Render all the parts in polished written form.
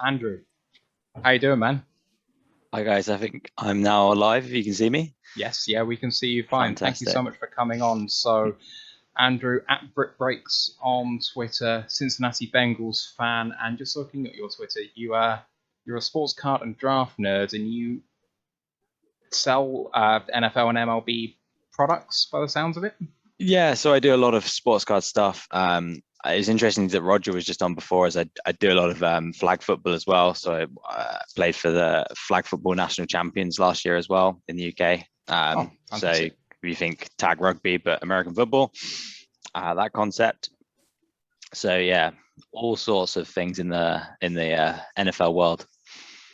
Andrew. How you doing, man? Hi guys, I think I'm now alive if you can see me. Yes, yeah, we can see you fine. Thank you so Fantastic. much for coming on. So, Andrew at Brick Breaks on Twitter, Cincinnati Bengals fan, and just looking at your Twitter, you're a sports card and draft nerd, and you sell NFL and MLB products by the sounds of it. Yeah, so I do a lot of sports card stuff. It's interesting that Roger was just on before, as I do a lot of flag football as well. So I played for the flag football national champions last year as well in the UK. Oh, So fantastic. you think tag rugby, but American football, that concept. So yeah, all sorts of things in the NFL world.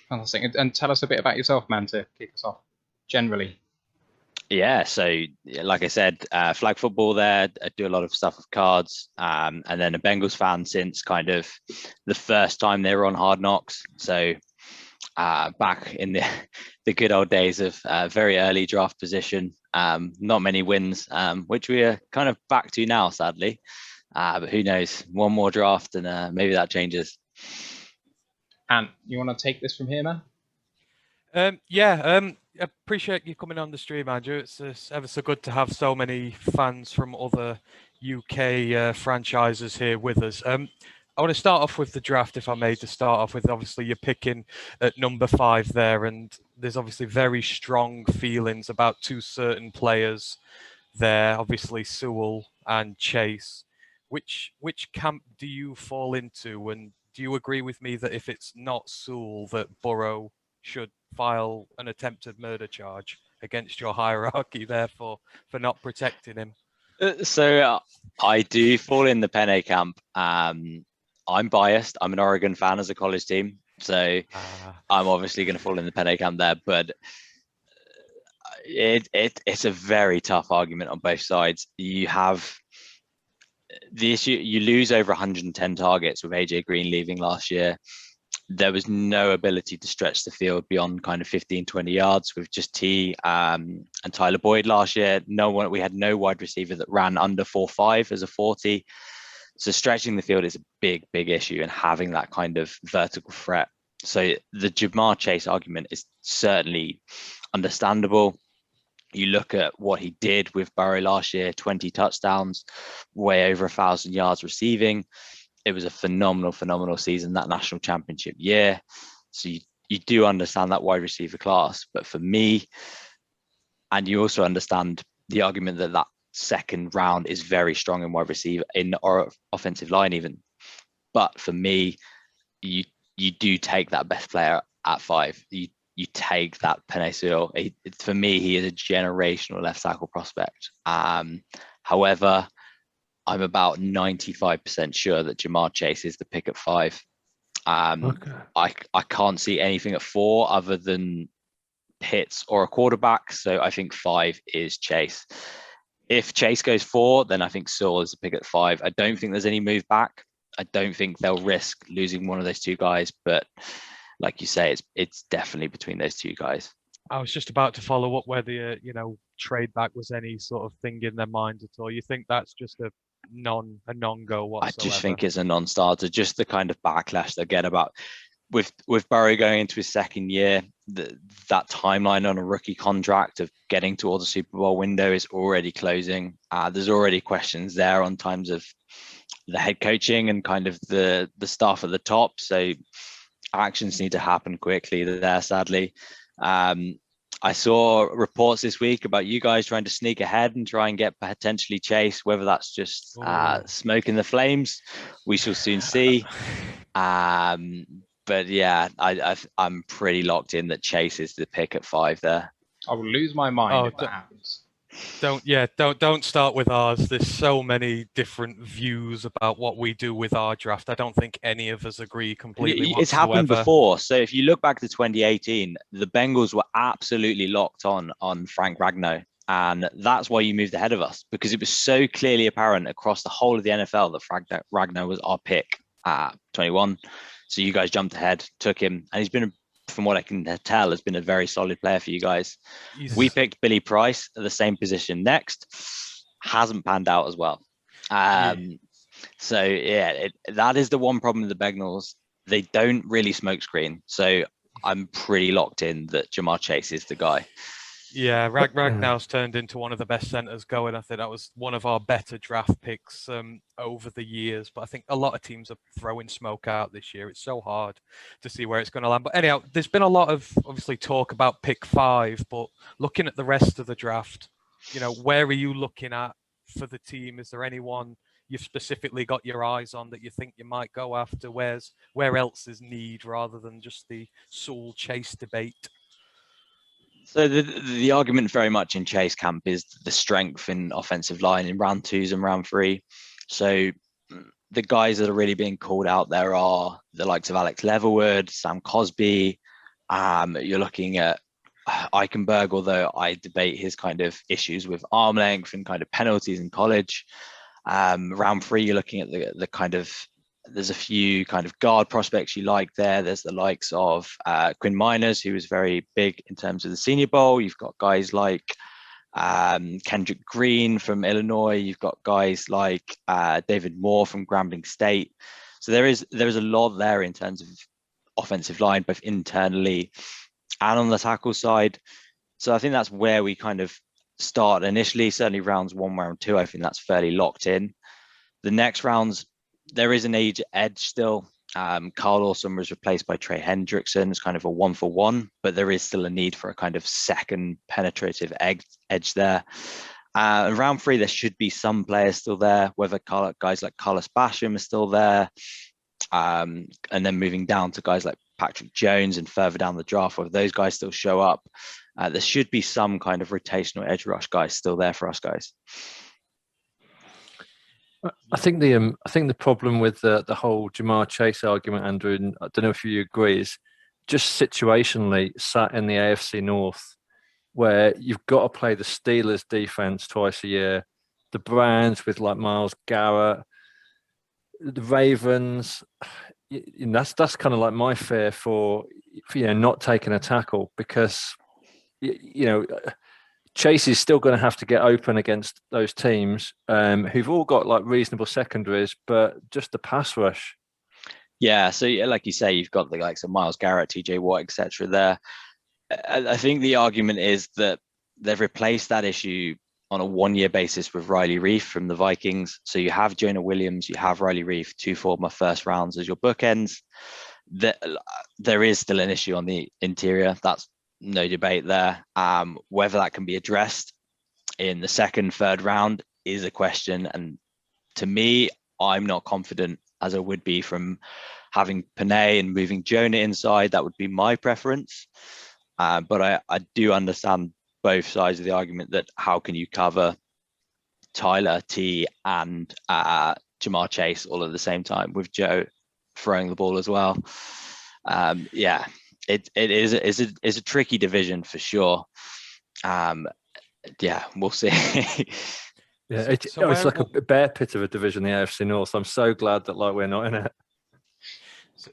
Fantastic. And tell us a bit about yourself, man, to kick us off. Generally. Yeah, so like I said, flag football there. I do a lot of stuff with cards, and then a Bengals fan since kind of the first time they were on Hard Knocks. So back in the the good old days of very early draft position, not many wins, which we are kind of back to now, sadly. But who knows? One more draft, and maybe that changes. And you want to take this from here, man? Appreciate you coming on the stream, Andrew. It's ever so good to have so many fans from other UK franchises here with us. I want to start off with the draft, if I may, to start off with. Obviously, you're picking at number 5 there, and there's obviously very strong feelings about two certain players there, obviously Sewell and Chase. Which camp do you fall into, and do you agree with me that if it's not Sewell, that Burrow should file an attempted murder charge against your hierarchy there for not protecting him? I do fall in the Penne camp. I'm biased. I'm an Oregon fan as a college team, so I'm obviously going to fall in the Penne camp there. But it's a very tough argument on both sides. You have the issue, you lose over 110 targets with AJ Green leaving last year. There was no ability to stretch the field beyond kind of 15, 20 yards with just and Tyler Boyd last year. We had no wide receiver that ran under 4.5 as a 40. So stretching the field is a big, big issue, and having that kind of vertical threat. So the Jamar Chase argument is certainly understandable. You look at what he did with Burrow last year, 20 touchdowns, way over 1,000 yards receiving. It was a phenomenal season, that national championship year. So you do understand that wide receiver class. But for me, and you also understand the argument that second round is very strong in wide receiver, in or offensive line even. But for me, you do take that best player at 5. You take that Penei Sewell. For me, he is a generational left tackle prospect. However, I'm about 95% sure that Jamar Chase is the pick at 5. Okay. I can't see anything at 4 other than Pitts or a quarterback. So I think 5 is Chase. If Chase goes 4, then I think Sewell is the pick at 5. I don't think there's any move back. I don't think they'll risk losing one of those two guys. But like you say, it's definitely between those two guys. I was just about to follow up whether trade back was any sort of thing in their mind at all. You think that's just a non-go whatsoever? I just think it's a non-starter. Just the kind of backlash they get about with Burrow going into his second year, that timeline on a rookie contract of getting towards the Super Bowl window is already closing. There's already questions there on terms of the head coaching and kind of the staff at the top. So actions need to happen quickly there, sadly. I saw reports this week about you guys trying to sneak ahead and try and get potentially Chase, whether that's just smoke in the flames. We shall soon see. But yeah, I'm pretty locked in that Chase is the pick at 5 there. I will lose my mind if that happens. Don't start with ours. There's so many different views about what we do with our draft. I don't think any of us agree completely whatsoever. It's happened before. So if you look back to 2018, the Bengals were absolutely locked on Frank Ragnow. And that's why you moved ahead of us, because it was so clearly apparent across the whole of the NFL that Frank Ragnow was our pick at 21. So you guys jumped ahead, took him, and he's been, from what I can tell, has been a very solid player for you guys. We picked Billy Price at the same position next. Hasn't panned out as well. So yeah, that is the one problem with the Bengals. they don't really smokescreen. So I'm pretty locked in that Jamar Chase is the guy. Yeah, Ragnar's turned into one of the best centers going. I think that was one of our better draft picks over the years. But I think a lot of teams are throwing smoke out this year. It's so hard to see where it's going to land. But anyhow, there's been a lot of obviously talk about pick 5, but looking at the rest of the draft, where are you looking at for the team? Is there anyone you've specifically got your eyes on that you think you might go after? Where else is need rather than just the Sewell Chase debate? So the argument very much in Chase camp is the strength in offensive line in round 2s and round 3. So the guys that are really being called out there are the likes of Alex Leatherwood, Sam Cosby. You're looking at Eichenberg, although I debate his kind of issues with arm length and kind of penalties in college. Round 3, you're looking at the kind of, there's a few kind of guard prospects you like there. There's the likes of Quinn Miners, who was very big in terms of the Senior Bowl. You've got guys like Kendrick Green from Illinois. You've got guys like David Moore from Grambling State. So there is a lot there in terms of offensive line, both internally and on the tackle side. So I think that's where we kind of start initially. Certainly rounds 1, round 2, I think that's fairly locked in. The next rounds, there is an age edge still. Carl Lawson was replaced by Trey Hendrickson. It's kind of a 1-for-1, but there is still a need for a kind of second penetrative edge there. Round 3, there should be some players still there, whether guys like Carlos Basham are still there. And then moving down to guys like Patrick Jones and further down the draft, whether those guys still show up. There should be some kind of rotational edge rush guys still there for us guys. I think the problem with the whole Jamar Chase argument, Andrew, and I don't know if you agree, is just situationally sat in the AFC North, where you've got to play the Steelers defense twice a year, the Browns with like Myles Garrett, the Ravens. That's kind of like my fear for not taking a tackle, because Chase is still going to have to get open against those teams who've all got like reasonable secondaries, but just the pass rush. Yeah, so like you say, you've got the likes of Myles Garrett, TJ Watt, etc. there. I think the argument is that they've replaced that issue on a 1-year basis with Riley Reif from the Vikings. So you have Jonah Williams, you have Riley Reif, 2 former first rounds as your bookends. There is still an issue on the interior. That's no debate there. Whether that can be addressed in the 2nd, 3rd round is a question. And to me, I'm not confident, as I would be from having Panay and moving Jonah inside. That would be my preference. But I do understand both sides of the argument that how can you cover Tyler T and Jamar Chase all at the same time with Joe throwing the ball as well. It is a tricky division for sure. We'll see. It's like a bear pit of a division, the AFC North. I'm so glad that we're not in it.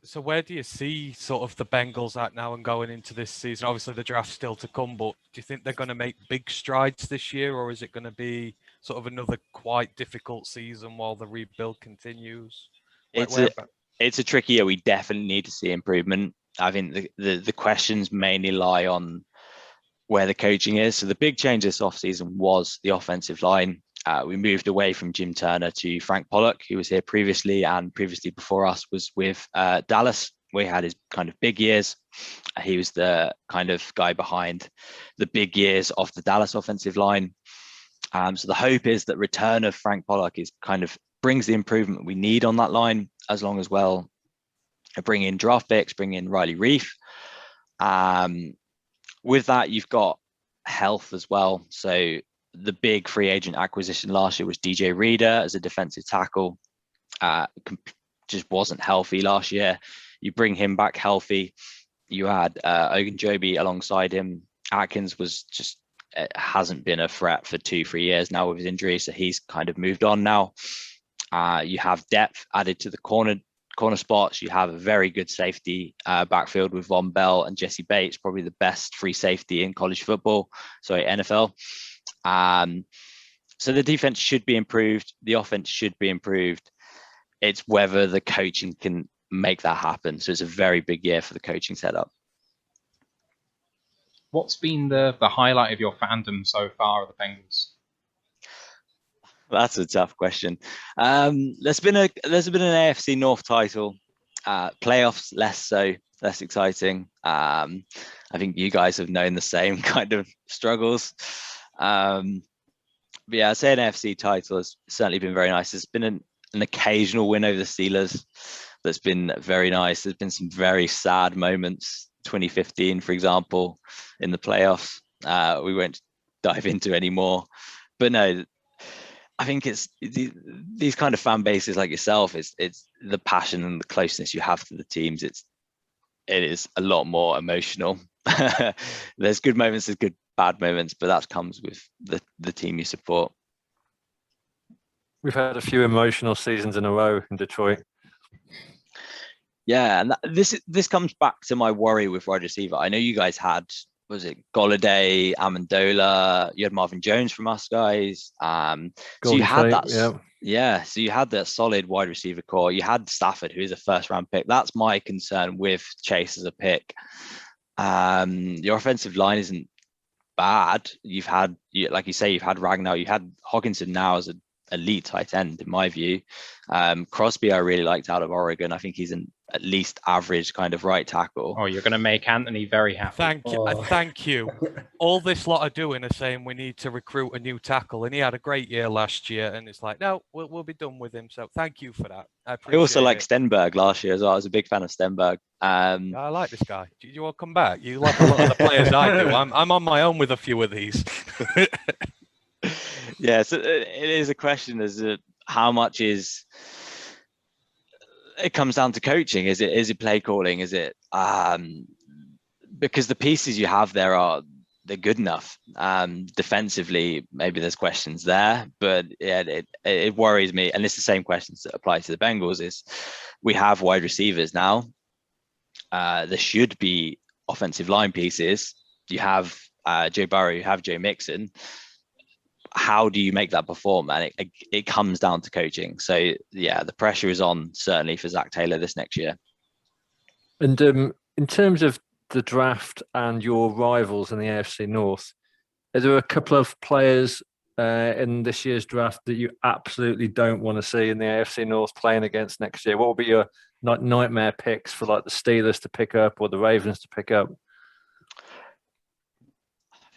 So where do you see sort of the Bengals at now and going into this season? Obviously, the draft's still to come, but do you think they're going to make big strides this year, or is it going to be sort of another quite difficult season while the rebuild continues? It's a tricky year. We definitely need to see improvement. I think the questions mainly lie on where the coaching is. So the big change this offseason was the offensive line. We moved away from Jim Turner to Frank Pollock, who was here previously, and previously before us was with Dallas, where he had his kind of big years. He was the kind of guy behind the big years of the Dallas offensive line. So the hope is that return of Frank Pollock is kind of brings the improvement we need on that line, as long as bring in draft picks, bring in Riley Reif. With that, you've got health as well. So the big free agent acquisition last year was DJ Reader as a defensive tackle. Just wasn't healthy last year. You bring him back healthy. You had Ogunjobi alongside him. Atkins was just hasn't been a threat for 2-3 years now with his injury, so he's kind of moved on now. You have depth added to the corner spots. You have a very good safety backfield with Von Bell and Jesse Bates, probably the best free safety in college football, NFL. So the defense should be improved. The offense should be improved. It's whether the coaching can make that happen. So it's a very big year for the coaching setup. What's been the highlight of your fandom so far of the Bengals? That's a tough question. There's been an AFC North title, playoffs less so, less exciting. I think you guys have known the same kind of struggles. But yeah, I'd say an AFC title has certainly been very nice. There's been an occasional win over the Steelers that's been very nice. There's been some very sad moments. 2015, for example, in the playoffs. We won't dive into anymore. But no, I think it's these kind of fan bases like yourself. It's the passion and the closeness you have to the teams. It is a lot more emotional. There's good moments, there's good bad moments, but that comes with the team you support. We've had a few emotional seasons in a row in Detroit. Yeah, and this comes back to my worry with wide receiver. I know you guys had, was it Golladay, Amendola? You had Marvin Jones from us guys. So you had that. Yeah. So you had that solid wide receiver core. You had Stafford, who is a first-round pick. That's my concern with Chase as a pick. Your offensive line isn't bad. You've had, like you say, you've had Ragnar. You had Hockenson now as an elite tight end, in my view. Crosby, I really liked out of Oregon. I think he's an at least average kind of right tackle. Oh, you're going to make Anthony very happy. Thank you. All this lot are doing is saying we need to recruit a new tackle, and he had a great year last year, and it's like, no, we'll be done with him. So thank you for that. I also like Stenberg last year as well. I was a big fan of Stenberg. I like this guy. Do you want to come back? You like a lot of the players I do. I'm on my own with a few of these. Yeah, so it is a question as to how much is. It comes down to coaching. Is it play calling? Is it because the pieces you have there they're good enough. Defensively, maybe there's questions there, but yeah, it worries me. And it's the same questions that apply to the Bengals. Is we have wide receivers now. There should be offensive line pieces. You have Joe Burrow, you have Joe Mixon. How do you make that perform? And it comes down to coaching. So yeah, the pressure is on certainly for Zach Taylor this next year. And in terms of the draft and your rivals in the AFC North, are there a couple of players in this year's draft that you absolutely don't want to see in the AFC North playing against next year? What will be your nightmare picks for like the Steelers to pick up or the Ravens to pick up?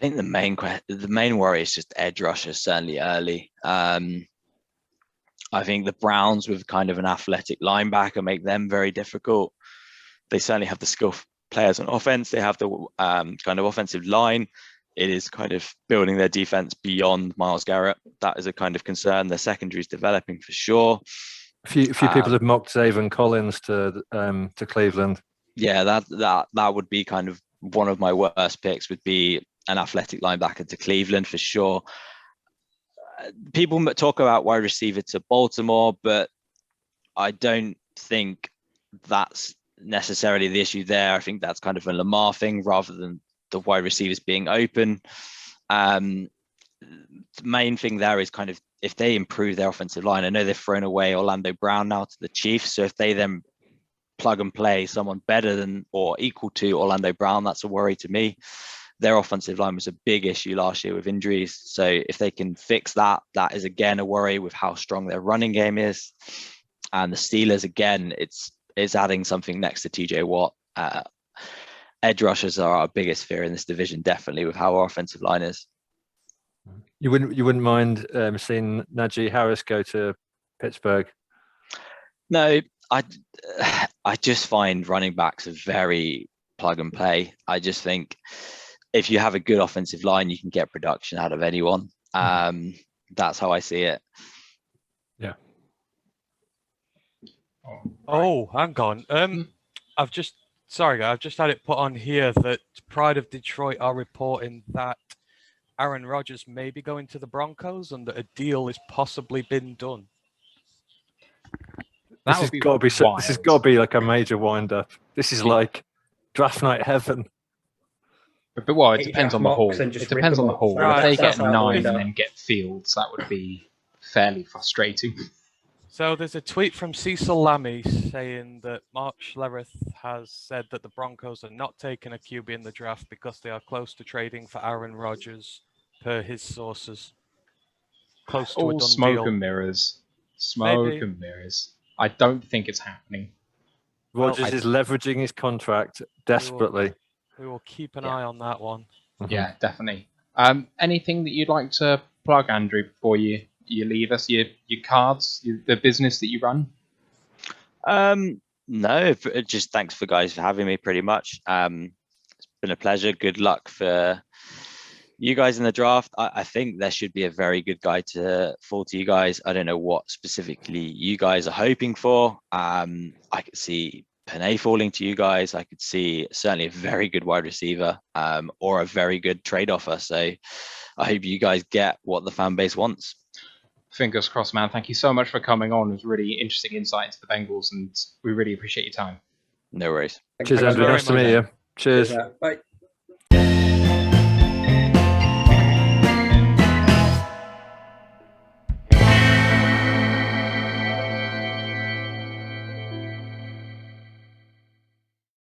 I think the main worry is just edge rushers, certainly early. I think the Browns with kind of an athletic linebacker make them very difficult. They certainly have the skill players on offense. They have the kind of offensive line. It is kind of building their defense beyond Myles Garrett. That is a kind of concern. Their secondary is developing for sure. A few people have mocked Zaven Collins to Cleveland. Yeah, that would be kind of one of my worst picks. Would be an athletic linebacker to Cleveland for sure. People talk about wide receiver to Baltimore, but I don't think that's necessarily the issue there. I think that's kind of a Lamar thing rather than the wide receivers being open. The main thing there is kind of if they improve their offensive line. I know they've thrown away Orlando Brown now to the Chiefs, so if they then plug and play someone better than or equal to Orlando Brown, that's a worry to me. Their offensive line was a big issue last year with injuries. So if they can fix that, that is again a worry with how strong their running game is. And the Steelers, again, it's adding something next to TJ Watt. Edge rushers are our biggest fear in this division, definitely, with how our offensive line is. You wouldn't mind seeing Najee Harris go to Pittsburgh? No, I just find running backs are very plug and play. I just think if you have a good offensive line, you can get production out of anyone. That's how I see it. Yeah. Oh, hang on. I've just had it put on here that Pride of Detroit are reporting that Aaron Rodgers may be going to the Broncos and that a deal has possibly been done. This has got to be like a major wind-up. This is like draft night heaven. But well, it depends on the haul. It depends on the haul. If they get 9 and then get Fields, that would be fairly frustrating. So there's a tweet from Cecil Lammy saying that Mark Schlereth has said that the Broncos are not taking a QB in the draft because they are close to trading for Aaron Rodgers, per his sources. Close to a All done smoke deal. and mirrors. Smoke Maybe. and mirrors. I don't think it's happening. Rodgers is leveraging his contract desperately. We will keep an Yeah. eye on that one. Yeah, definitely. Anything that you'd like to plug, Andrew, before you leave us? Your cards, the business that you run? No, just thanks for guys for having me. Pretty much, it's been a pleasure. Good luck for you guys in the draft. I think there should be a very good guy to fall to you guys. I don't know what specifically you guys are hoping for. I could see Panay falling to you guys. I could see certainly a very good wide receiver, or a very good trade offer. So I hope you guys get what the fan base wants. Fingers crossed, man. Thank you so much for coming on. It was really interesting insight into the Bengals, and we really appreciate your time. No worries. Cheers, Andrew. very Nice to meet much. you. Cheers. Bye.